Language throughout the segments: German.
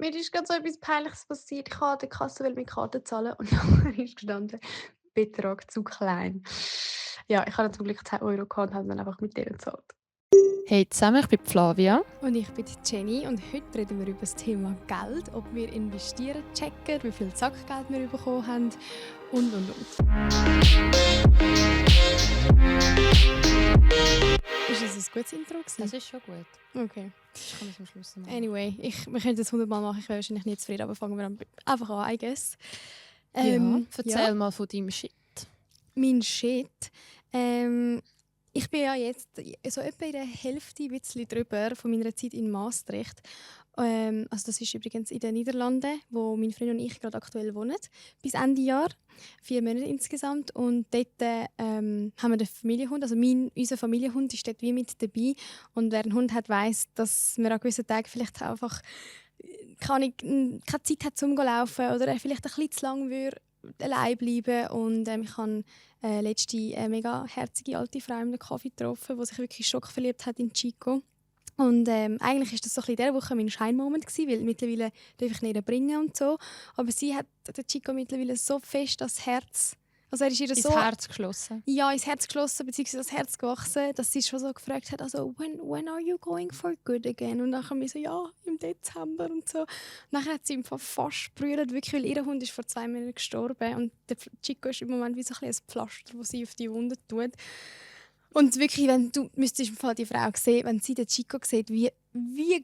mir ist gerade so etwas Peinliches passiert. Ich wollte an der Kasse mit Karte zahlen und dann ist gestanden: Betrag zu klein. Ja, ich hatte zum Glück 10 € gehabt und habe dann einfach mit denen gezahlt. Hey zusammen, ich bin Flavia. Und ich bin Jenny und heute reden wir über das Thema Geld, ob wir investieren, checken, wie viel Sackgeld wir bekommen haben und. Ist das ein gutes Intro gewesen? Das ist schon gut. Okay. Das kann ich am Schluss machen. Anyway, wir können das 100-mal machen, ich wäre wahrscheinlich nicht zufrieden, aber fangen wir einfach an, I guess. Erzähl mal von deinem Shit. Mein Shit. Ich bin ja jetzt so etwa in der Hälfte ein bisschen drüber von meiner Zeit in Maastricht. Also das ist übrigens in den Niederlanden, wo mein Freund und ich gerade aktuell wohnen. Bis Ende Jahr. 4 Monate insgesamt. Und dort haben wir den Familienhund. Also unser Familienhund ist dort wie mit dabei. Und wer einen Hund hat, weiss, dass man an gewissen Tagen vielleicht einfach keine Zeit hat, zum zu laufen oder er vielleicht ein bisschen zu lang würde allein bleiben. Und ich habe letzte eine mega herzige alte Frau im Kaffee getroffen, die sich wirklich schockverliebt hat in Chico. Und eigentlich war das so ein bisschen dieser Woche mein Scheinmoment gewesen, weil mittlerweile darf ich ihn bringen und so. Aber sie hat der Chico mittlerweile so fest das Herz, also er ist ihr Ins so Herz geschlossen. ja, ins Herz geschlossen bzw. das Herz gewachsen, dass sie schon so gefragt hat, also when are you going for good again? Und dann haben wir so, ja, im Dezember und so. Und dann hat sie ihm fast brüllt, wirklich, weil ihr Hund ist vor 2 Monaten gestorben und der Chico ist im Moment wie so ein Pflaster, das sie auf die Wunde tut. Und wirklich, wenn du müsstest im Fall die Frau sehen, wenn sie den Chico sieht, wie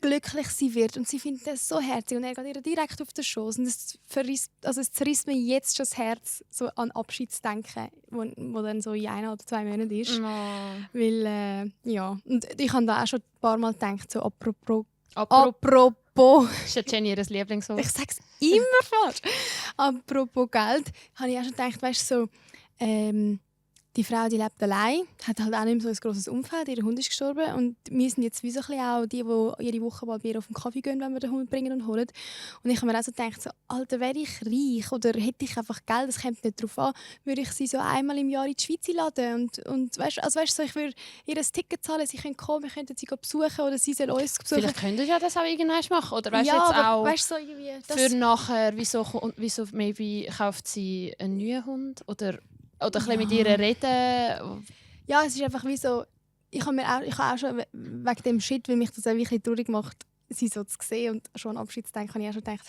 glücklich sie wird und sie findet das so herzig und er geht ihr direkt auf den Schoß und es zerrisst mir jetzt schon das Herz, so an Abschied zu denken, wo dann so in 1 oder 2 Monaten ist. Oh. Weil, ja, und ich habe da auch schon ein paar Mal gedacht, so apropos. Das ist ja Jenny ihr Lieblingswort. Ich sage es immer falsch. Apropos Geld, habe ich auch schon gedacht, weißt du, so, die Frau, die lebt allein, hat halt auch nicht mehr so ein grosses Umfeld. Ihr Hund ist gestorben und wir sind jetzt wie so ein bisschen auch die jede Woche mal bei ihr auf den Kaffee gehen, wenn wir den Hund bringen und holen. Und ich habe mir auch so gedacht, so, Alter, wäre ich reich oder hätte ich einfach Geld, das kommt nicht darauf an, würde ich sie so einmal im Jahr in die Schweiz einladen und weißt, also weißt, so, ich würde ihr ein Ticket zahlen, sie können kommen, wir könnten sie besuchen oder sie soll uns besuchen. Vielleicht könnt ihr ja das auch irgendwann machen. Oder weißt ja, jetzt aber, auch weißt, so irgendwie, für nachher, wieso maybe kauft sie einen neuen Hund? Oder ein bisschen mit ihr reden. Ja, es ist einfach wie so, ich habe auch schon wegen dem Shit, weil mich das auch wirklich traurig macht, sie so zu sehen und schon an Abschied zu denken, habe ich auch schon gedacht,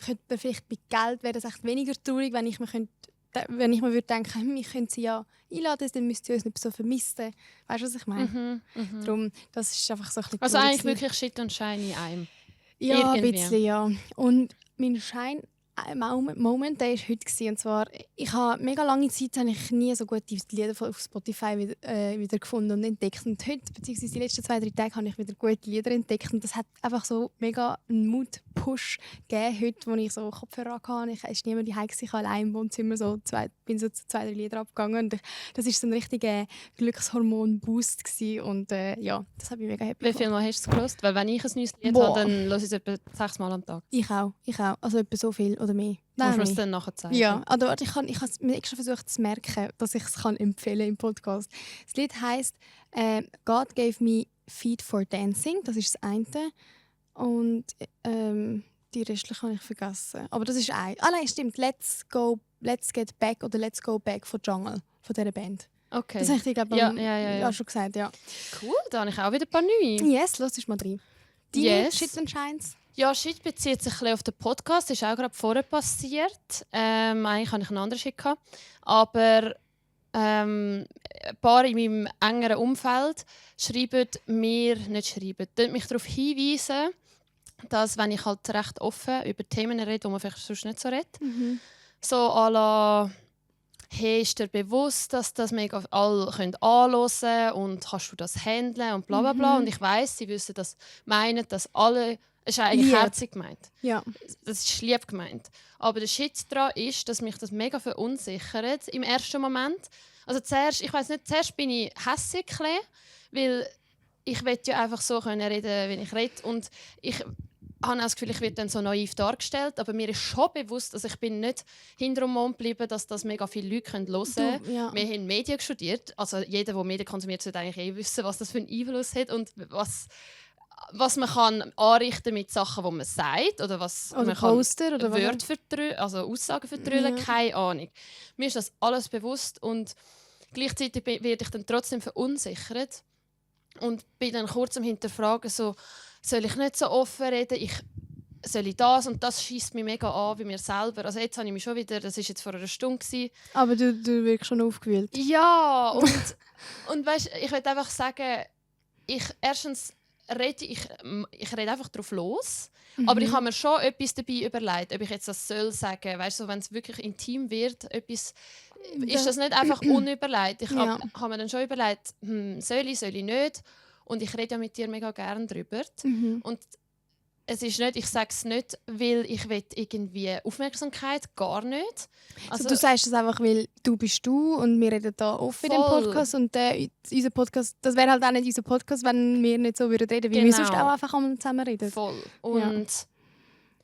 könnte man vielleicht bei Geld wäre das echt weniger traurig, wenn ich mir würde denken, ich könnte sie ja einladen, dann müsst ihr uns nicht so vermissen. Weißt du, was ich meine? Darum, das ist einfach so ein bisschen Also traurig eigentlich gewesen. wirklich Shit und Shine in einem. Ja, irgendwie. ein bisschen, ja. Und mein Moment, der war heute. Und zwar, ich habe mega lange Zeit habe ich nie so gute Lieder auf Spotify wieder gefunden und entdeckt. Und heute, beziehungsweise die letzten 2-3 Tage, habe ich wieder gute Lieder entdeckt. Und das hat einfach so mega einen Mood-Push gegeben, heute, wo ich so Kopfhörer hatte. Ich war niemand daheim, ich war allein im Wohnzimmer, bin so zu 2-3 Lieder abgegangen. Und das war so ein richtiger Glückshormon-Boost gewesen. Und ja, das hat mich mega happy Wie viel Mal hast du es gehört? Weil wenn ich ein neues Lied habe, dann höre ich es etwa 6 Mal am Tag. Ich auch. Also etwa so viel oder mehr. Musst du es dann nachher zeigen? Ja, also ich habe mir extra versucht zu merken, dass ich es empfehlen kann im Podcast. Das Lied heisst «God gave me feet for dancing». Das ist das eine. Und die restlichen habe ich vergessen. Aber das ist ein. Ah nein, stimmt. «Let's get back» oder «Let's go back» von Jungle, von dieser Band. Okay. Das habe ich dir, glaube ich, ja. schon gesagt. Ja. Cool, da habe ich auch wieder ein paar neue. Yes, lass uns mal rein. Deine Yes. Shits and Shines? Ja, Shit bezieht sich ein bisschen auf den Podcast. Das ist auch gerade vorher passiert. Eigentlich hatte ich einen anderen Shit gehabt. Aber ein paar in meinem engeren Umfeld tun mich darauf hinweisen, dass, wenn ich halt recht offen über Themen rede, die man vielleicht sonst nicht so redet, so à la «Hey, ist dir bewusst, dass das mega alle anhören können und kannst du das handeln und bla bla bla». Und ich weiss, sie wissen, dass meinen, dass alle. Es ist eigentlich Lieb. herzig gemeint. Ja. Das ist lieb gemeint. Aber der Shit daran ist, dass mich das mega verunsichert im ersten Moment. Also zuerst bin ich hässig, weil ich will ja einfach so können reden, wie ich rede. Und ich habe auch das Gefühl, ich werde dann so naiv dargestellt. Aber mir ist schon bewusst, dass ich bin nicht hinter dem Mond geblieben, dass das mega viele Leute hören können. Ja. Wir haben Medien studiert. Also jeder, der Medien konsumiert, sollte eigentlich wissen, was das für einen Einfluss hat und was was man kann anrichten mit Sachen, die man sagt oder was Oder man kann Poster oder was? Wörter vertrüllen, also Aussagen vertrüllen, Ja. keine Ahnung. Mir ist das alles bewusst und gleichzeitig werde ich dann trotzdem verunsichert und bin dann kurz am Hinterfragen, so, soll ich nicht so offen reden, soll ich das und das schießt mich mega an wie mir selber. Also jetzt habe ich mich schon wieder, das war jetzt vor einer Stunde gewesen. Aber du wirkst schon aufgewühlt. Ja, und weißt, ich will einfach sagen, erstens rede ich rede einfach drauf los, aber ich habe mir schon etwas dabei überlegt, ob ich jetzt das soll sagen, weißt du, wenn es wirklich intim wird, etwas, ist das nicht einfach unüberlegt. Ich Ja. habe mir dann schon überlegt, soll ich nicht, und ich rede ja mit dir mega gerne drüber. Und es ist nicht, ich sage es nicht, weil ich will irgendwie Aufmerksamkeit, gar nicht. Also, du sagst es einfach, weil du bist du und wir reden da offen in dem Voll. Podcast und unser Podcast, das wäre halt auch nicht unser Podcast, wenn wir nicht so würden reden, weil wir sonst auch einfach einmal zusammen reden. Voll. Und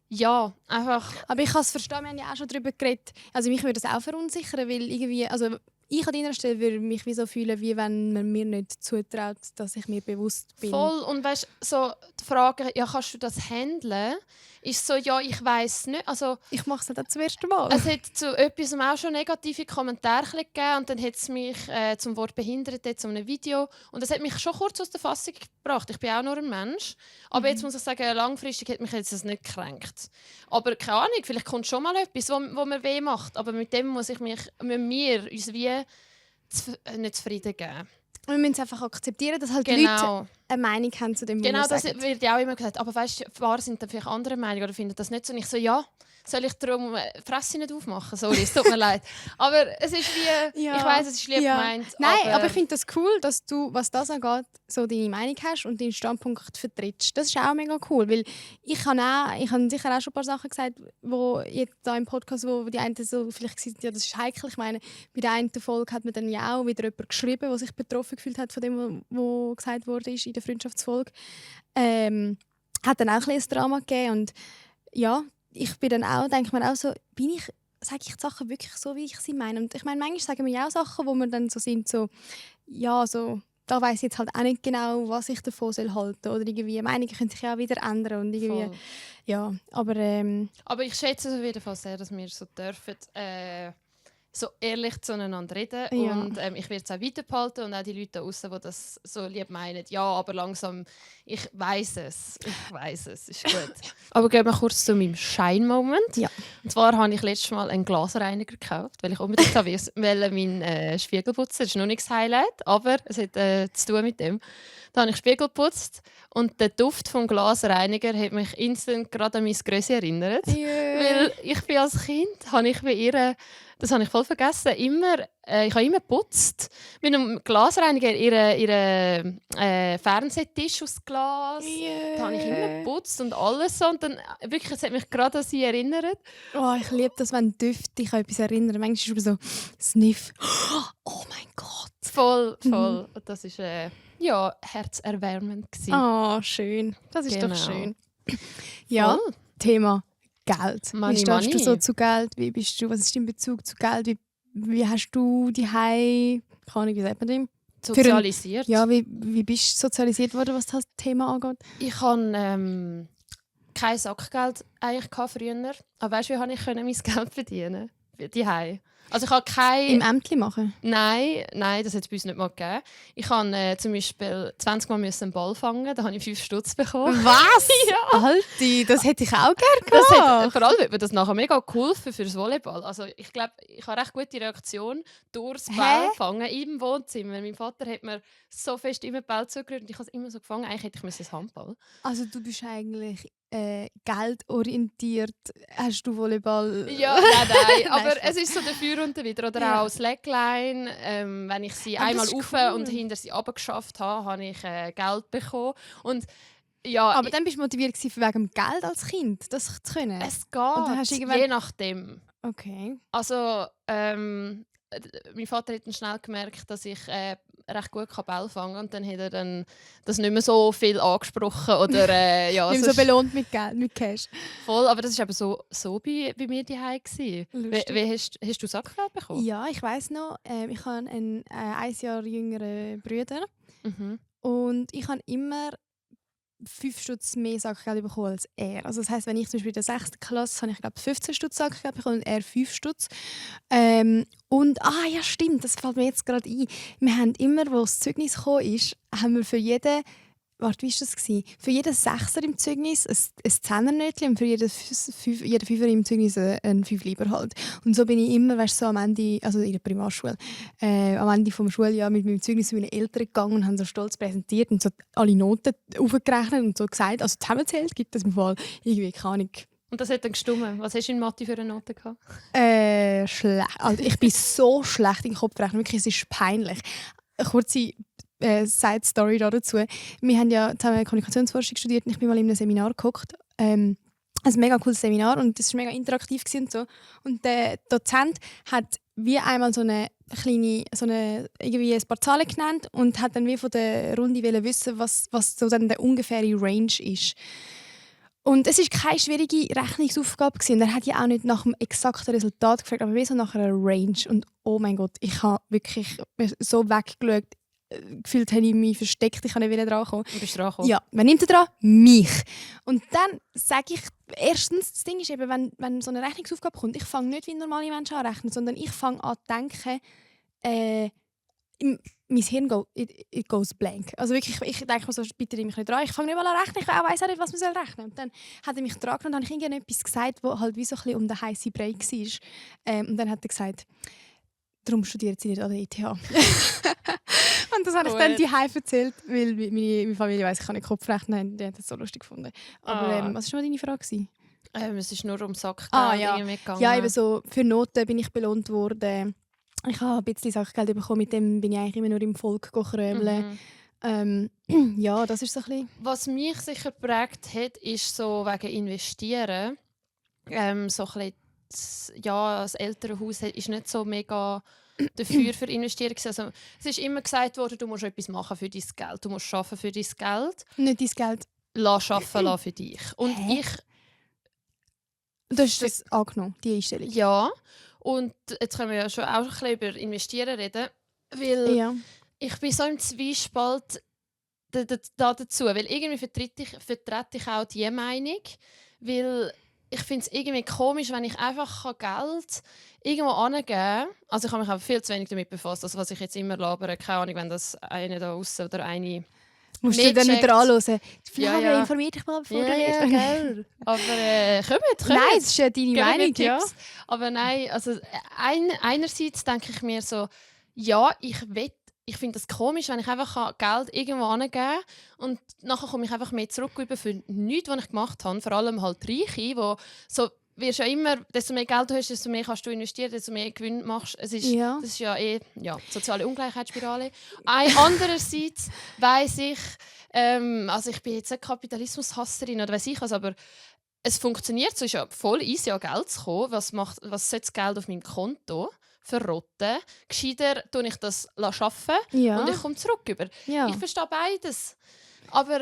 ja, einfach... Aber ich kann es verstehen, wir haben ja auch schon darüber geredet. Also mich würde es auch verunsichern, weil irgendwie, also ich an deiner Stelle würde mich wie so fühlen, wie wenn man mir nicht zutraut, dass ich mir bewusst bin. Voll. Und weißt, so die Frage, ja, kannst du das handeln? Ist so, ja, ich weiss nicht. Also, Ich mache es halt auch zum ersten Mal. es hat zu etwas auch schon negative Kommentare gegeben und dann hat es mich zum Wort behindert, jetzt einem Video. Und das hat mich schon kurz aus der Fassung gebracht. Ich bin auch nur ein Mensch. Aber jetzt muss ich sagen, langfristig hat mich jetzt das nicht gekränkt. Aber keine Ahnung, vielleicht kommt schon mal etwas, wo mir weh macht. Aber mit dem muss ich uns wie nicht zufrieden geben. Wir müssen es einfach akzeptieren, dass halt Leute Genau. eine Meinung haben zu dem, was Genau, wir das sagen. wird ja auch immer gesagt. Aber weißt du, Fahrer sind dann vielleicht andere Meinung oder finden das nicht so. Und ich so, ja, soll ich darum die Fresse nicht aufmachen? Sorry, es tut mir leid. Aber es ist wie, Ja. ich weiss, es ist lieb gemeint. Nein, aber ich finde das cool, dass du, was das angeht, so deine Meinung hast und deinen Standpunkt vertrittst. Das ist auch mega cool, weil ich habe sicher auch schon ein paar Sachen gesagt, wo jetzt da im Podcast, wo die einen so vielleicht gesagt haben, ja, das ist heikel. Ich meine, bei der einen Folge hat mir dann ja auch wieder jemand geschrieben, der sich betroffen gefühlt hat von dem, was gesagt wurde in der Freundschaftsfolge. Hat dann auch ein Drama gegeben und ja, ich bin dann auch, denke mir auch so, sage ich die Sachen wirklich so, wie ich sie meine? Und ich meine, manchmal sagen wir ja auch Sachen, wo wir dann so sind, so, ja, so, da weiss ich jetzt halt auch nicht genau, was ich davon soll halten. Oder irgendwie, Meinungen können sich ja auch wieder ändern. Und irgendwie, Voll. ja, aber ich schätze es auf jeden Fall sehr, dass wir so dürfen, so ehrlich zueinander reden. Ja. Und ich werde es auch weiterbehalten und auch die Leute da draussen, die das so lieb meinen. Ja, aber langsam, ich weiss es, ist gut. Aber gehen wir kurz zu meinem Shine-Moment. Ja. Und zwar habe ich letztes Mal einen Glasreiniger gekauft, weil ich unbedingt meinen Spiegel putzen. Das ist noch nicht das Highlight, aber es hat zu tun mit dem. Da habe ich Spiegel geputzt und der Duft vom Glasreiniger hat mich instant gerade an mein Grössi erinnert. Weil ich bin als Kind, habe ich bei ihr, das habe ich voll vergessen, ich habe immer geputzt. Mit einem Glasreiniger ihren Fernsehtisch aus Glas. Da habe ich immer geputzt und alles so. Und dann, wirklich, es hat mich gerade an sie erinnert. Oh, ich liebe das, wenn Düfte dich an etwas erinnern. Manchmal ist es so Sniff. Oh mein Gott. Voll. Und das war herzerwärmend gewesen. Oh, schön. Das ist Genau. doch schön. Ja, Voll. Thema Geld. Money, Wie stehst du money. so zu Geld? Was ist dein Bezug zu Geld? Wie hast du die keine Ahnung, wie sagt man dem? Sozialisiert. Ja, wie bist du sozialisiert worden, was das Thema angeht? Ich hatte kein Sackgeld eigentlich früher. Aber weißt du, wie konnte ich mein Geld verdienen? Die Also ich habe Im Ämtli machen? Nein, das hat es bei uns nicht mal gegeben. Ich musste zum Beispiel 20 Mal einen Ball fangen, da habe ich 5 Stutz bekommen. Was? Ja. Alti, das hätte ich auch gerne Das gemacht. hat, vor allem hat mir das nachher mega geholfen für das Volleyball. Also ich glaube, ich habe recht gute Reaktion durchs Ball fangen im Wohnzimmer. Mein Vater hat mir so fest immer Ball zugerührt und ich habe es immer so gefangen. Eigentlich hätte ich das Handball. Also du bist eigentlich geldorientiert. Hast du Volleyball? Ja, nein. Aber Nein, es ist so dafür und wieder. Oder Ja. auch Slackline. Wenn ich sie Aber einmal das ist rauf cool. und hinter sie runter geschafft habe, habe ich Geld bekommen. Und ja, Aber dann bist du motiviert gewesen, wegen dem Geld als Kind, das zu können? es dann hast du geht, irgendwann- je nachdem. Okay. Also, mein Vater hat dann schnell gemerkt, dass ich recht gut Ball fangen kann. Und dann hat er dann das nicht mehr so viel angesprochen. Oder, ja, Nicht so so belohnt mit Geld, mit Cash. voll. Aber das war eben so bei mir daheim gewesen. Lustig. Wie hast du Sackgeld bekommen? Ja, ich weiss noch, ich habe einen 1 Jahr jüngeren Bruder Mhm. und ich habe immer 5 Stutz mehr Sackgeld bekommen als er. Also das heisst, wenn ich zum Beispiel in der 6. Klasse habe ich glaube 15 Stutz Sackgeld bekommen und er 5 Stutz. Und ja stimmt, das fällt mir jetzt gerade ein. Wir haben immer, wo das Zeugnis gekommen ist, haben wir für jeden, wie war das gewesen? Für jeden Sechser im Zeugnis ein Zehnernötchen und für jeden Fünfer im Zeugnis ein Fünfliber halt. Und so bin ich immer, weißt, so am Ende, also in der Primarschule, am Ende vom Schuljahr mit meinem Zeugnis zu meinen Eltern gegangen und haben so stolz präsentiert und so alle Noten aufgerechnet und so gesagt, also zusammenzählt gibt es im Fall irgendwie keine Ahnung. Und das hat dann gestimmt. Was hast du in Mathe für eine Note gehabt? Schlecht. Also ich bin so schlecht im Kopfrechnen, wirklich, es ist peinlich. Eine kurze Side-Story dazu. Wir haben ja zusammen Kommunikationsforschung studiert und ich bin mal in einem Seminar gehockt. Ein mega cooles Seminar und das war mega interaktiv und so. Und der Dozent hat wie einmal so eine irgendwie ein paar Zahlen genannt und hat dann wie von der Runde wissen, was so dann der ungefähre Range ist. Und es war keine schwierige Rechnungsaufgabe. Er hat ja auch nicht nach dem exakten Resultat gefragt, aber wie so nach einer Range. Und oh mein Gott, ich habe wirklich so weggeschaut. Gefühlt habe ich mich versteckt, ich kann nicht wieder dran kommen. Du bist dran gekommen? Ja, wer nimmt dran? Mich. Und dann sage ich, erstens, das Ding ist eben, wenn so eine Rechnungsaufgabe kommt, ich fange nicht wie normale Menschen an rechnen, sondern ich fange an zu denken, mein Hirn it goes blank. Also wirklich, ich denke mir so, bitte nimm mich nicht dran. Ich fange nicht mal an rechnen, ich weiss auch nicht, was man rechnen soll. Und dann hat er mich dran genommen und habe ich irgendetwas gesagt, das halt wie so ein bisschen um den heißen Brei war. Und dann hat er gesagt, darum studiert sie nicht an der ETH. Und das habe ich dann daheim erzählt, weil meine Familie weiss, ich kann nicht Kopf rechnen. Die haben das so lustig gefunden. Aber was war mal deine Frage? Es ist nur um Sackgeld ja. gegangen. Ja, eben so, für Noten bin ich belohnt worden. Ich habe ein bisschen Sackgeld bekommen, mit dem bin ich eigentlich immer nur im Volk krömeln. Ja, das ist so ein bisschen... Was mich sicher geprägt hat, ist so wegen Investieren. So ein bisschen, ja, das Elternhaus ist nicht so mega dafür für Investieren. Also, es ist immer gesagt worden, du musst etwas machen für dein Geld. Du musst arbeiten für dein Geld. Nicht dein Geld. Lass arbeiten für dich. Und du hast das angenommen, die Einstellung? Ja. Und jetzt können wir ja schon auch ein bisschen über Investieren reden. Weil ich bin so im Zwiespalt dazu. Weil irgendwie vertrete ich auch diese Meinung. Weil ich finde es irgendwie komisch, wenn ich einfach Geld irgendwo angeben kann. Also ich habe mich auch viel zu wenig damit befasst, also was ich jetzt immer labere. Keine Ahnung, wenn das eine da aussen oder eine musst du dann wieder anhören. Ja. Informier dich mal, bevor du redest. Gell. Aber kommt. Nein, das ist ja deine Meinung, ja. Aber nein, also einerseits denke ich mir so, ja, ich finde das komisch, wenn ich einfach Geld irgendwo angeben kann und nachher komme ich einfach mehr zurück für nichts, was ich gemacht habe. Vor allem halt Reiche, wo so wirst ja immer, desto mehr Geld du hast, desto mehr kannst du investieren, desto mehr Gewinn machst. Das ist ja soziale Ungleichheitsspirale. Andererseits weiss ich, also ich bin jetzt eine Kapitalismushasserin oder weiss ich was, aber es funktioniert, so ist ja voll easy an Geld zu kommen. Was sollte das Geld auf meinem Konto verrotten? Gescheiter tue ich das arbeiten und ich komme zurück über. Ja. Ich verstehe beides. Aber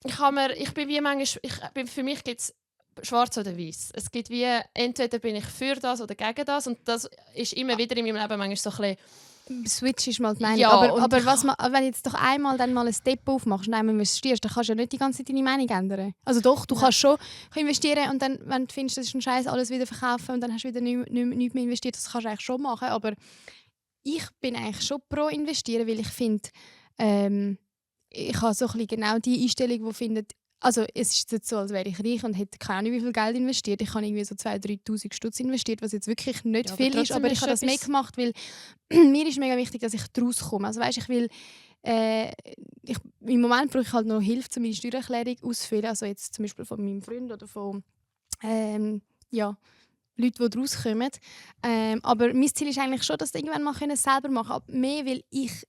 ich bin wie manchmal, für mich gibt es schwarz oder weiß. Es gibt wie, entweder bin ich für das oder gegen das und das ist immer wieder in meinem Leben manchmal so ein bisschen... Switch ist mal die Meinung. Ja, aber wenn du jetzt doch einmal dann mal ein Depot aufmachst und einmal investierst, dann kannst du ja nicht die ganze Zeit deine Meinung ändern. Also doch, du kannst schon investieren und dann, wenn du findest, das ist ein Scheiß, alles wieder verkaufen und dann hast du wieder nichts mehr investiert. Das kannst du eigentlich schon machen, aber ich bin eigentlich schon pro investieren, weil ich finde, ich habe so ein bisschen genau die Einstellung, die findet, also es ist jetzt so, als wäre ich reich und hätte keine Ahnung, wie viel Geld investiert. Ich habe irgendwie so 2'000–3'000 Stutz investiert, was jetzt wirklich nicht viel ist. Aber ich habe das mehr gemacht, weil mir ist mega wichtig, dass ich daraus komme. Also weißt, ich will, im Moment brauche ich halt noch Hilfe, um meine Steuererklärung auszufüllen. Also jetzt zum Beispiel von meinem Freund oder von Leuten, die daraus kommen. Aber mein Ziel ist eigentlich schon, dass ich irgendwann mal selber machen kann. Aber mehr, weil ich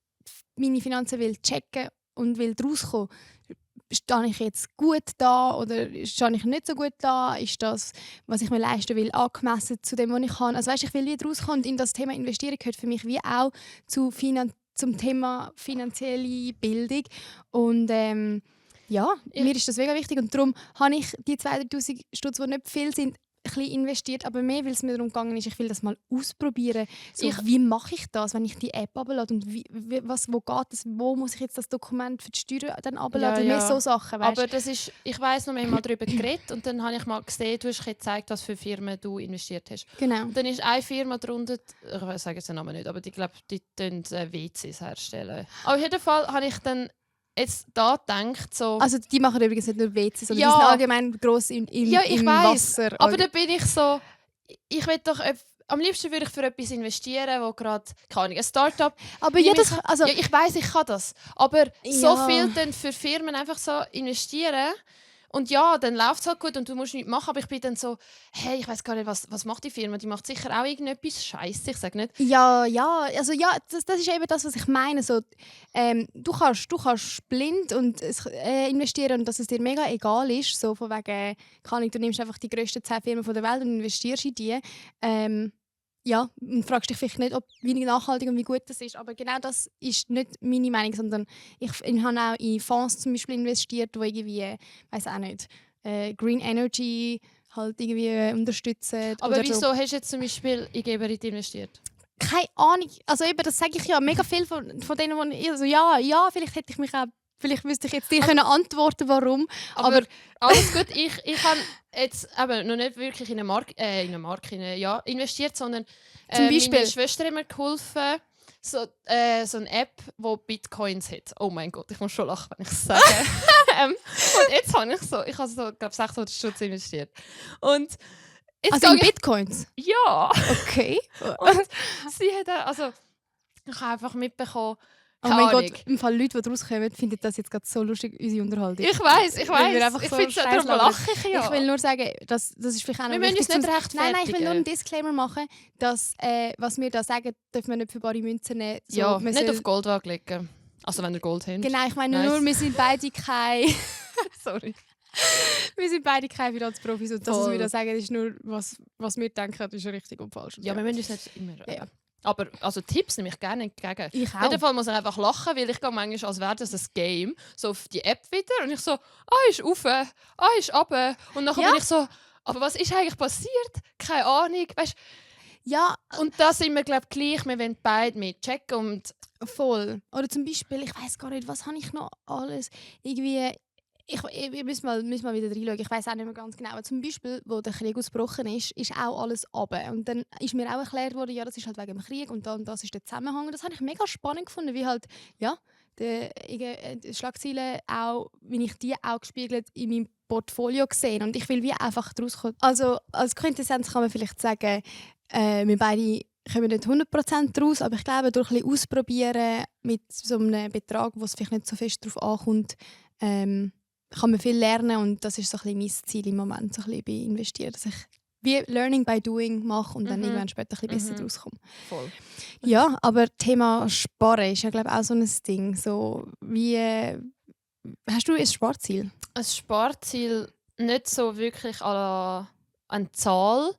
meine Finanzen will checken und will daraus kommen. Stehe ich jetzt gut da oder stehe ich nicht so gut da? Ist das, was ich mir leisten will, angemessen zu dem, was ich kann? Also weißt, ich will wieder rauskommen und in das Thema investieren gehört für mich wie auch zum Thema finanzielle Bildung. Und mir ist das mega wichtig und darum habe ich die 2'000–3'000 Stutz, die nicht viel sind, bisschen investiert, aber mehr, weil es mir darum gegangen ist, ich will das mal ausprobieren. So, wie mache ich das, wenn ich die App ablade und wo geht das, wo muss ich jetzt das Dokument für die Steuern dann abladen? Mehr so Sachen, weißt? Aber das ist, ich weiss noch, wir haben mal darüber geredet und dann habe ich mal gesehen, du hast gezeigt, was für Firmen du investiert hast. Genau. Und dann ist eine Firma darunter, ich sage jetzt den Namen nicht, aber ich glaube, die tun WCs herstellen. Aber auf jeden Fall habe ich dann jetzt da gedacht, so... Also die machen übrigens nicht nur WC, sondern Ja. die sind allgemein gross im Wasser. Aber da bin ich so... Ich will doch... Am liebsten würde ich für etwas investieren, wo gerade... Keine Ahnung, ein Start-up... Aber ja, das... Also, ja, ich weiss, ich kann das. Aber so Ja. viel dann für Firmen einfach so investieren... Und ja, dann läuft es halt gut und du musst nichts machen. Aber ich bin dann so, hey, ich weiß gar nicht, was macht die Firma? Die macht sicher auch irgendetwas Scheiße. Ich sage nicht. ja, also ja, das ist eben das, was ich meine. So, du kannst blind und investieren und dass es dir mega egal ist. So von wegen, keine Ahnung, du nimmst einfach die grössten 10 Firmen der Welt und investierst in die. Ja, und fragst dich vielleicht nicht, wie nachhaltig und wie gut das ist. Aber genau das ist nicht meine Meinung, sondern ich habe auch in Fonds zum Beispiel investiert, die irgendwie, weiß auch nicht, Green Energy halt irgendwie unterstützen. Aber oder wieso so. hast du jetzt zum Beispiel in Geberit investiert? Keine Ahnung. Also eben, das sage ich ja. Mega viel von denen, die ich so, ja, vielleicht hätte ich mich auch, vielleicht müsste ich jetzt dir können antworten, warum. Aber alles gut. Ich habe jetzt eben noch nicht wirklich in eine Marke investiert, sondern Zum Beispiel? meine Schwester hat mir geholfen, so eine App, die Bitcoins hat. Oh mein Gott, ich muss schon lachen, wenn ich es sage. Und jetzt habe ich habe so, glaube 600 Stutz investiert. Und jetzt also in gehe ich- Bitcoins? Ja. Okay. Und sie hat also ich habe einfach mitbekommen, Oh keine mein Ahnung. Gott, im Fall Leute, die rauskommen, finden das jetzt gerade so lustig, unsere Unterhaltung. Ich weiss. Weil wir einfach Ich so finde es Scheiß darum labern. lache ich ja. Ich will nur sagen, das ist vielleicht auch noch Wir müssen wichtig uns nicht zum- Nein, ich will nur einen rechtfertigen. Disclaimer machen, dass was wir da sagen, dürfen wir nicht für bare Münzen nehmen. So, Ja, man nicht soll- auf Goldwaage legen. Also wenn ihr Gold habt. Genau, ich meine Nice. nur, wir sind beide keine... Sorry. wir sind beide keine Finanzprofis und das, was Voll. wir da sagen, ist nur, was wir denken, ist richtig und falsch. Ja, wir müssen uns nicht immer... Ja. Aber also Tipps nehme ich gerne entgegen. Ich Auf jeden Fall muss ich einfach lachen, weil ich gehe manchmal, als wäre das ein Game, so auf die App wieder und ich so, ist rauf, ist runter. Und dann Ja. bin ich so, aber was ist eigentlich passiert? Keine Ahnung. Weißt, Ja, und da sind wir, glaube ich, gleich. Wir wollen beide mit checken und voll. Oder zum Beispiel, ich weiß gar nicht, was habe ich noch alles irgendwie... Ich muss mal wieder reinschauen. Ich weiß auch nicht mehr ganz genau. Aber zum Beispiel, wo der Krieg ausgebrochen ist auch alles runter. Und dann ist mir auch erklärt worden, ja, das ist halt wegen dem Krieg und das ist der Zusammenhang. Das habe ich mega spannend gefunden, wie halt, ja, die Schlagzeilen auch, wie ich die auch gespiegelt in meinem Portfolio gesehen. Und ich will wie einfach daraus kommen. Also als Quintessenz kann man vielleicht sagen, wir beide kommen nicht 100% raus, aber ich glaube, durch ein bisschen ausprobieren mit so einem Betrag, wo es vielleicht nicht so fest darauf ankommt, kann man viel lernen und das ist so ein bisschen mein Ziel im Moment, so ein bisschen bei Investieren, dass ich wie Learning by Doing mache und dann irgendwann später ein bisschen besser daraus komme. voll. Ja, aber Thema Sparen ist ja glaube ich auch so ein Ding. So, wie, hast du ein Sparziel? Ein Sparziel nicht so wirklich an eine Zahl,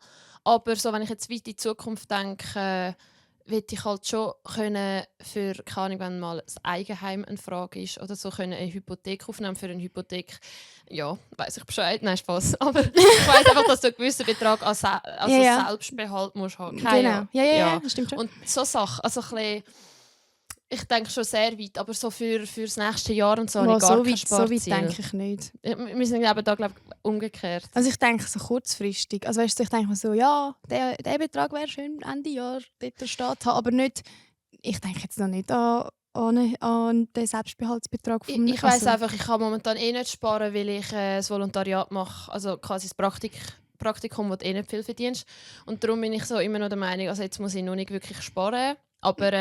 aber so, wenn ich jetzt weit in die Zukunft denke, will ich halt schon können für, keine Ahnung, wenn mal das Eigenheim eine Frage ist oder so, können eine Hypothek aufnehmen für eine Hypothek. Ja, weiss ich Bescheid, nein, Spaß. Aber ich weiss einfach, dass du einen gewissen Betrag als Ja. Selbstbehalt musst haben. Genau. Ja, das stimmt schon. Und so Sachen, also ein bisschen, ich denke schon sehr weit, aber so für das nächste Jahr und so habe ich gar kein so weit Sparziel. denke ich nicht. Wir sind eben da, glaube ich, umgekehrt. Also ich denke so kurzfristig. Also weißt du, ich denke mir so, ja, der Betrag wäre schön Ende Jahr dort steht haben, aber nicht, ich denke jetzt noch nicht an den Selbstbehaltsbetrag vom Ich weiss einfach, ich kann momentan nicht sparen, weil ich das Volontariat mache, also quasi das Praktikum, wo du nicht viel verdienst. Und darum bin ich so immer noch der Meinung, also jetzt muss ich noch nicht wirklich sparen. Aber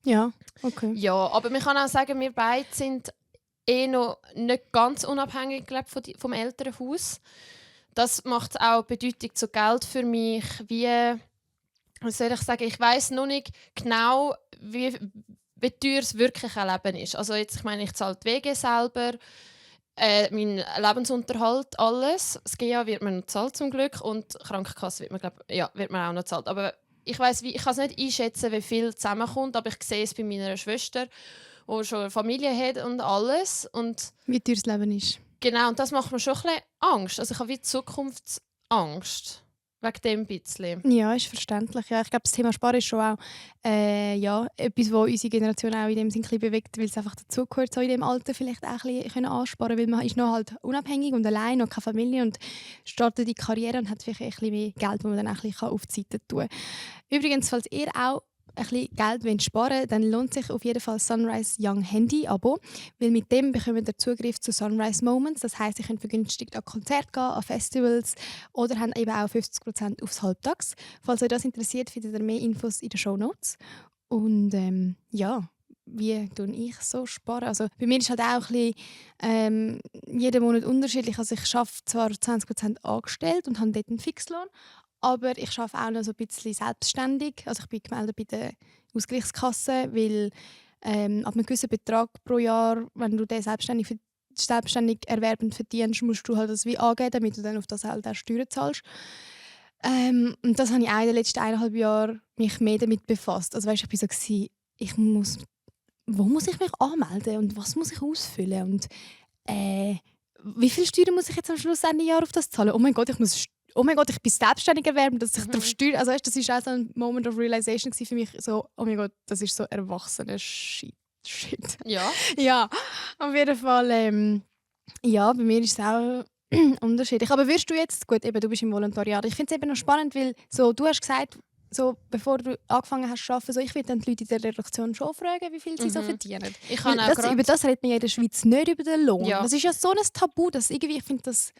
Ja, okay. ja, aber man kann auch sagen, wir beide sind noch nicht ganz unabhängig, glaub, vom Elternhaus. Das macht auch Bedeutung zu Geld für mich, wie soll ich sagen, ich weiss noch nicht genau, wie teuer das wirkliche Leben ist. Also jetzt, ich meine, ich zahle die WG selber, mein Lebensunterhalt, alles. Das GEA wird mir noch gezahlt zum Glück und die Krankenkasse wird mir auch noch gezahlt. Aber ich weiss, ich kann es nicht einschätzen, wie viel zusammenkommt, aber ich sehe es bei meiner Schwester, die schon eine Familie hat und alles. Und Wie teuer das Leben ist. genau, und das macht mir schon ein bisschen Angst. Also ich habe wie Zukunftsangst Angst. Wegen dem bisschen. Ja, ist verständlich. Ja, ich glaube, das Thema Sparen ist schon auch etwas, was unsere Generation auch in dem Sinn ein bisschen bewegt, weil es einfach dazugehört, so in dem Alter vielleicht auch ein bisschen ansparen, weil man ist noch halt unabhängig und allein, noch keine Familie und startet die Karriere und hat vielleicht ein bisschen mehr Geld, das man dann auch ein bisschen auf die Seite tun kann. Übrigens, falls ihr auch ein bisschen Geld sparen wollt, dann lohnt sich auf jeden Fall Sunrise Young Handy Abo, weil mit dem bekommt ihr Zugriff zu Sunrise Moments. Das heisst, ihr könnt vergünstigt an Konzerte gehen, an Festivals oder habt eben auch 50% aufs Halbtags. Falls euch das interessiert, findet ihr mehr Infos in den Shownotes. Und ja, wie tue ich so sparen? Also bei mir ist halt auch ein bisschen, jeden Monat unterschiedlich. Also ich arbeite zwar 20% angestellt und habe dort einen Fixlohn, aber ich arbeite auch noch so ein bisschen selbstständig. Also ich bin gemeldet bei der Ausgleichskasse, weil ab einem gewissen Betrag pro Jahr, wenn du den selbstständig erwerbend verdienst, musst du halt das wie angeben, damit du dann auf das halt auch Steuern zahlst. Und das habe ich auch in den letzten 1,5 Jahren mich mehr damit befasst. Also weißt, ich war so, wo muss ich mich anmelden und was muss ich ausfüllen und wie viel Steuern muss ich jetzt am Schluss Ende Jahr auf das zahlen? Oh mein Gott, ich bin selbstständig erwerben, dass ich darauf steuere. Also weißt, das war auch so ein Moment of Realization für mich. So, oh mein Gott, das ist so erwachsener Shit. Ja. Ja, auf jeden Fall. Ja, bei mir ist es auch unterschiedlich. Aber würdest du jetzt, gut, eben, du bist im Volontariat. Ich finde es eben noch spannend, weil so, du hast gesagt, so, bevor du angefangen hast zu arbeiten, so, ich würde dann die Leute in der Redaktion schon fragen, wie viel sie so verdienen. Ich kann auch Über das redet man ja in der Schweiz nicht, über den Lohn. Ja. Das ist ja so ein Tabu, dass irgendwie, ich finde das